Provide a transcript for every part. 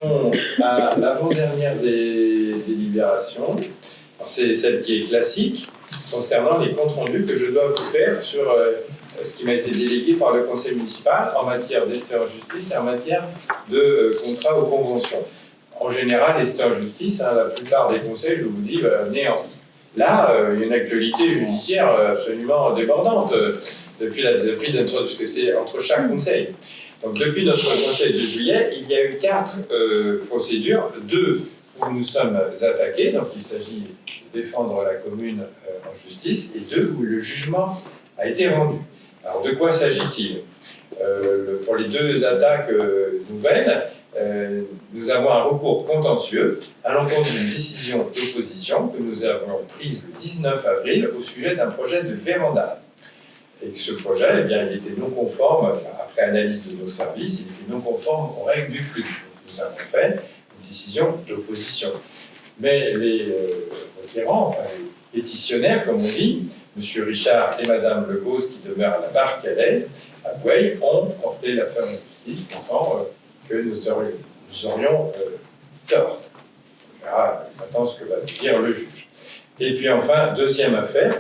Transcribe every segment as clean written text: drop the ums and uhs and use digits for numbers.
À l'avant-dernière des délibérations, c'est celle qui est classique, concernant les comptes rendus que je dois vous faire sur ce qui m'a été délégué par le conseil municipal en matière d'expert en justice et en matière de contrat ou convention. En général, l'expert en justice, la plupart des conseils, je vous dis, néant. Là, il y a une actualité judiciaire absolument débordante depuis notre, parce que c'est entre chaque conseil. Donc, depuis notre conseil de juillet, il y a eu 4 procédures, 2 où nous sommes attaqués, donc il s'agit de défendre la commune en justice, et 2 où le jugement a été rendu. Alors, de quoi s'agit-il? Pour les 2 attaques nouvelles, nous avons un recours contentieux à l'encontre d'une décision d'opposition que nous avons prise le 19 avril au sujet d'un projet de véranda. Et que ce projet, eh bien, il était non conforme, enfin, après analyse de nos services, il était non conforme aux règles du PLU. Nous avons fait une décision d'opposition. Mais les requérants, enfin, les pétitionnaires, comme on dit, M. Richard et Mme Legos, qui demeurent à la barre Calais, à Boueil, ont porté l'affaire en justice, pensant que nous aurions tort. On verra maintenant ce que va dire le juge. Et puis enfin, deuxième affaire,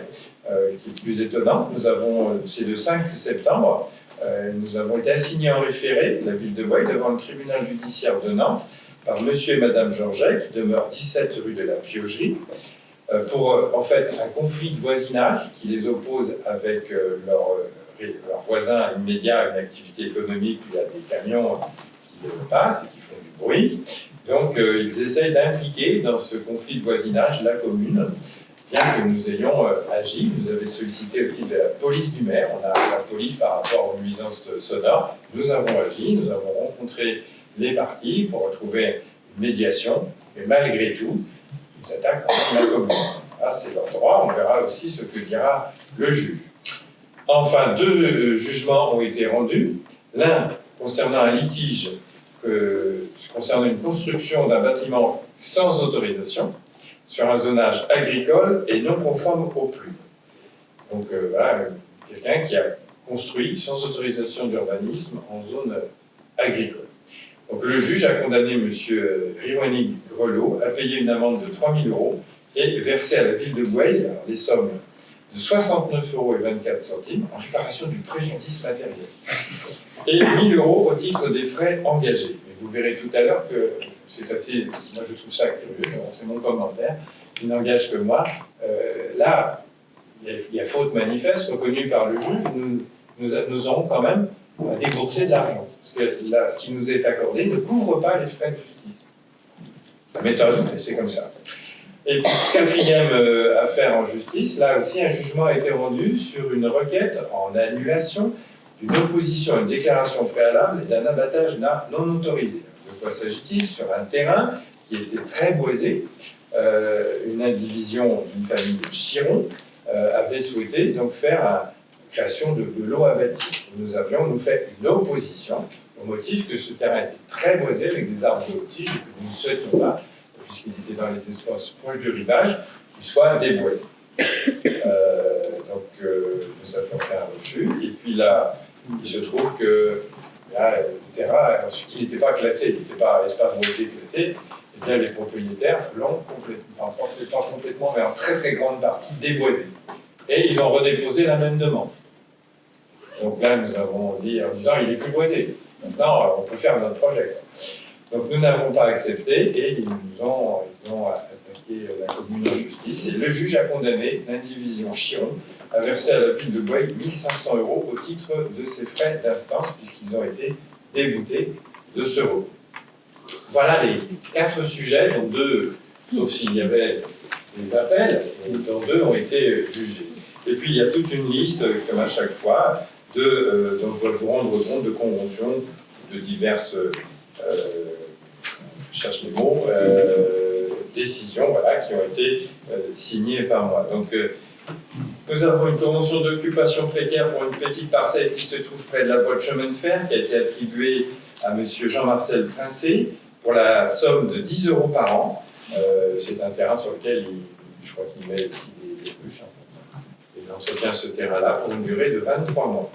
qui est plus étonnante, c'est le 5 septembre, nous avons été assignés en référé, la ville de Boueil, devant le tribunal judiciaire de Nantes, par monsieur et madame Georget, qui demeurent 17 rue de la Piogerie, pour en fait un conflit de voisinage qui les oppose avec leurs voisins immédiats, une activité économique où il y a des camions qui passent et qui font du bruit. Donc ils essayent d'impliquer dans ce conflit de voisinage la commune. Bien que nous ayons agi, vous avez sollicité au titre de la police du maire, on a la police par rapport aux nuisances sonores, nous avons agi, nous avons rencontré les parties pour retrouver une médiation, mais malgré tout, ils attaquent contre la commune. Là, c'est leur droit, on verra aussi ce que dira le juge. Enfin, 2 jugements ont été rendus, l'un concernant un litige concernant une construction d'un bâtiment sans autorisation, sur un zonage agricole et non conforme au PLU. Donc voilà, quelqu'un qui a construit sans autorisation d'urbanisme en zone agricole. Donc le juge a condamné M. Riwani Grelot à payer une amende de 3 000 € et verser à la ville de Boueil les sommes de 69,24 € en réparation du préjudice matériel et 1 000 € au titre des frais engagés. Vous verrez tout à l'heure que c'est assez, moi je trouve ça curieux, c'est mon commentaire, qui n'engage que moi. Là, il y a faute manifeste reconnue par le juge, nous aurons quand même à débourser de l'argent. Parce que là, ce qui nous est accordé ne couvre pas les frais de justice. Ça m'étonne, mais c'est comme ça. Et puis, 4e affaire en justice, là aussi un jugement a été rendu sur une requête en annulation d'une opposition à une déclaration préalable et d'un abattage non autorisé. De quoi s'agit-il? Sur un terrain qui était très boisé, une indivision d'une famille de Chiron avait souhaité donc faire la création de lots à bâtir. Nous avions fait une opposition au motif que ce terrain était très boisé avec des arbres de haute tige et que nous ne souhaitions pas, puisqu'il était dans les espaces proches du rivage, qu'il soit déboisé. Donc nous avions fait un refus et puis là, il se trouve que là, le terrain, qui n'était pas classé, il n'était pas espace boisé classé, eh bien les propriétaires l'ont complètement, pas complètement, mais en très très grande partie déboisé. Et ils ont redéposé la même demande. Donc là, nous avons dit en disant il est plus boisé. Maintenant, on peut faire notre projet. Donc nous n'avons pas accepté et ils ont attaqué la commune en justice. Et le juge a condamné l'indivision Chiron à verser à la ville de Boueil 1 500 € au titre de ses frais d'instance, puisqu'ils ont été déboutés de ce recours. Voilà les 4 sujets, dont 2, sauf s'il y avait des appels, dont 2 ont été jugés. Et puis il y a toute une liste, comme à chaque fois, dont je dois vous rendre compte de conventions, de diverses, je cherche les mots, décisions, voilà, qui ont été signées par moi. Donc, nous avons une convention d'occupation précaire pour une petite parcelle qui se trouve près de la voie de chemin de fer, qui a été attribuée à M. Jean-Marcel Princé pour la somme de 10 € par an. C'est un terrain sur lequel je crois qu'il met aussi des ruches. Il entretient ce terrain-là pour une durée de 23 mois.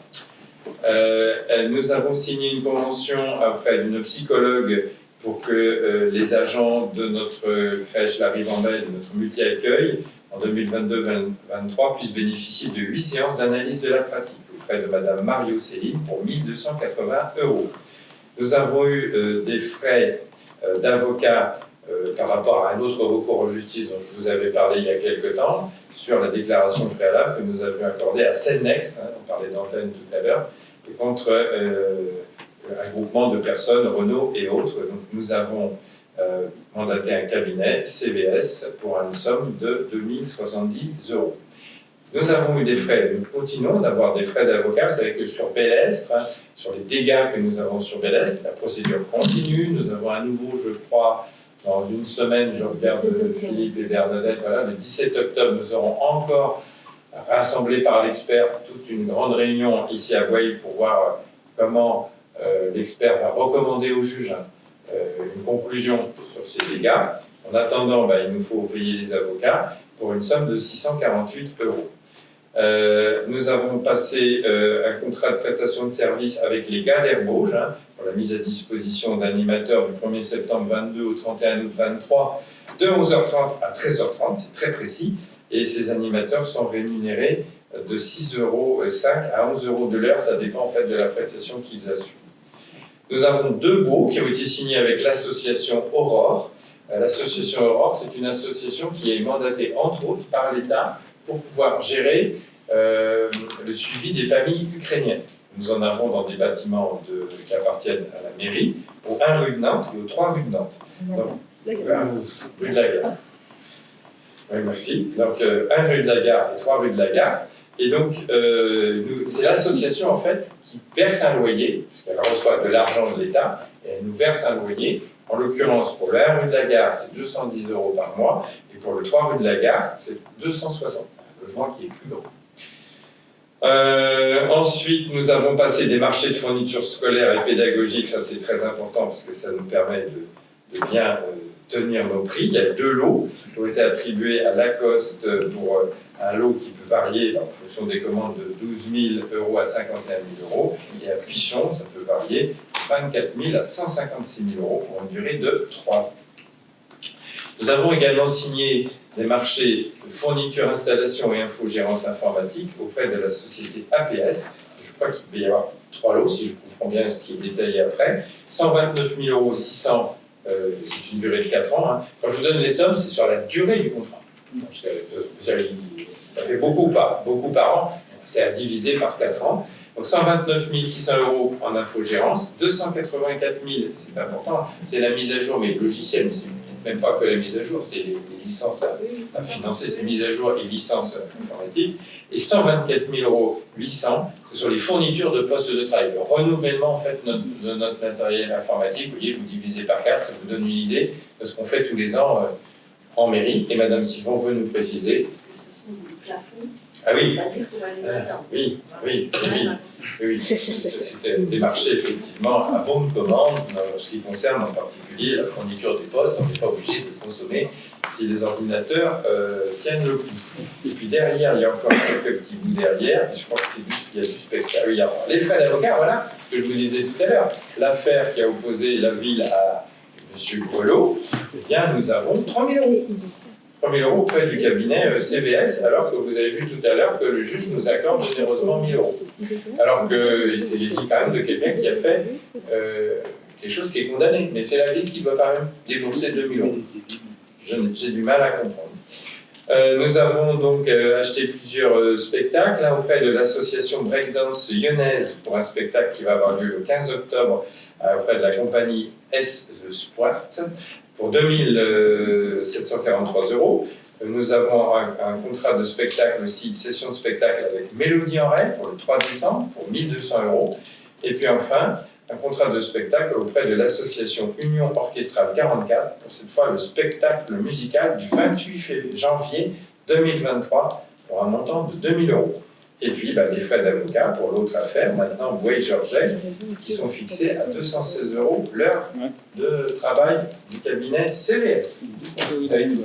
Nous avons signé une convention auprès d'une psychologue pour que les agents de notre crèche La Ribambelle, notre multi-accueil, en 2022-2023, puissent bénéficier de 8 séances d'analyse de la pratique auprès de Madame Mario Céline pour 1 280 €. Nous avons eu des frais d'avocat par rapport à un autre recours en justice dont je vous avais parlé il y a quelque temps, sur la déclaration préalable que nous avions accordée à Celnex, on parlait d'antenne tout à l'heure, contre un groupement de personnes, Renault et autres. Donc, nous avons mandaté un cabinet, CVS, pour une somme de 2070 €. Nous avons eu des frais, nous continuons d'avoir des frais d'avocat. Vous savez que sur Bélestre, sur les dégâts que nous avons sur Bélestre, la procédure continue. Nous avons à nouveau, je crois, dans une semaine, je regarde Philippe et Bernadette, voilà, le 17 octobre, nous aurons encore rassemblé par l'expert toute une grande réunion ici à Boilly pour voir comment l'expert va recommander au juge une conclusion sur ces dégâts. En attendant, il nous faut payer les avocats pour une somme de 648 €. Nous avons passé un contrat de prestation de service avec les gars d'Herbauge pour la mise à disposition d'animateurs du 1er septembre 22 au 31 août 23 de 11h30 à 13h30, c'est très précis, et ces animateurs sont rémunérés de 6,05 € à 11 € de l'heure, ça dépend en fait de la prestation qu'ils assument. Nous avons 2 baux qui ont été signés avec l'association Aurore. L'association Aurore, c'est une association qui est mandatée entre autres par l'État pour pouvoir gérer le suivi des familles ukrainiennes. Nous en avons dans des bâtiments qui appartiennent à la mairie, au 1 rue de Nantes et au 3 rue de Nantes. Donc, rue de la Gare. Oui, merci. Donc, 1 rue de la Gare et 3 rue de la Gare. Et donc, c'est l'association, en fait, qui verse un loyer, puisqu'elle reçoit de l'argent de l'État, et elle nous verse un loyer. En l'occurrence, pour le 1 rue de la Gare, c'est 210 € par mois, et pour le 3 rue de la Gare, c'est 260. Un logement qui est plus grand. Ensuite, nous avons passé des marchés de fournitures scolaires et pédagogiques, ça c'est très important parce que ça nous permet de bien tenir nos prix. Il y a 2 lots qui ont été attribués à Lacoste pour un lot qui peut varier en fonction des commandes de 12 000 € à 51 000 €, et à Pichon, ça peut varier de 24 000 à 156 000 € pour une durée de 3 ans. Nous avons également signé des marchés de fourniture, installation et infogérance informatique auprès de la société APS. Je crois qu'il peut y avoir 3 lots, si je comprends bien ce qui est détaillé après. 129 000 600 €, c'est une durée de 4 ans. Quand je vous donne les sommes, c'est sur la durée du contrat. Ça fait beaucoup par an, c'est à diviser par 4 ans. Donc 129 600 € en infogérance, 284 000, c'est important, c'est la mise à jour, mais logiciel, mais c'est même pas que la mise à jour, c'est les licences à financer ces mises à jour et licences informatiques. Et 124 800 €, c'est sur les fournitures de postes de travail. Le renouvellement en fait, de notre matériel informatique, vous voyez, vous divisez par 4, ça vous donne une idée de ce qu'on fait tous les ans en mairie. Et Madame Sylvain veut nous préciser. Ah oui, oui. C'était des marchés effectivement à bonne commande, en ce qui concerne en particulier la fourniture des postes. On n'est pas obligé de consommer si les ordinateurs tiennent le coup. Et puis derrière, il y a encore quelques petits bouts derrière. Je crois que c'est juste qu'il y a du spectacle. Il y a les frais d'avocat, voilà, que je vous disais tout à l'heure. L'affaire qui a opposé la ville à M. Grelot, eh bien, nous avons 3 000 €. 3 000 € auprès du cabinet CVS, alors que vous avez vu tout à l'heure que le juge nous accorde généreusement 1 000 €. Alors que c'est quand même de quelqu'un qui a fait quelque chose qui est condamné. Mais c'est la ville qui doit quand même débourser 2 000 €. J'ai du mal à comprendre. Nous avons donc acheté plusieurs spectacles là, auprès de l'association Breakdance Lyonnaise pour un spectacle qui va avoir lieu le 15 octobre auprès de la compagnie S de Sport pour 2 743 €. Nous avons un contrat de spectacle aussi, une session de spectacle avec Mélodie en Rêve pour le 3 décembre pour 1 200 €. Et puis enfin, un contrat de spectacle auprès de l'association Union Orchestrale 44 pour cette fois le spectacle musical du 28 janvier 2023 pour un montant de 2 000 €. Et puis des frais d'avocat pour l'autre affaire, maintenant Boyer-Georget, qui sont fixés à 216 € l'heure de travail du cabinet CVS. Vous avez tout.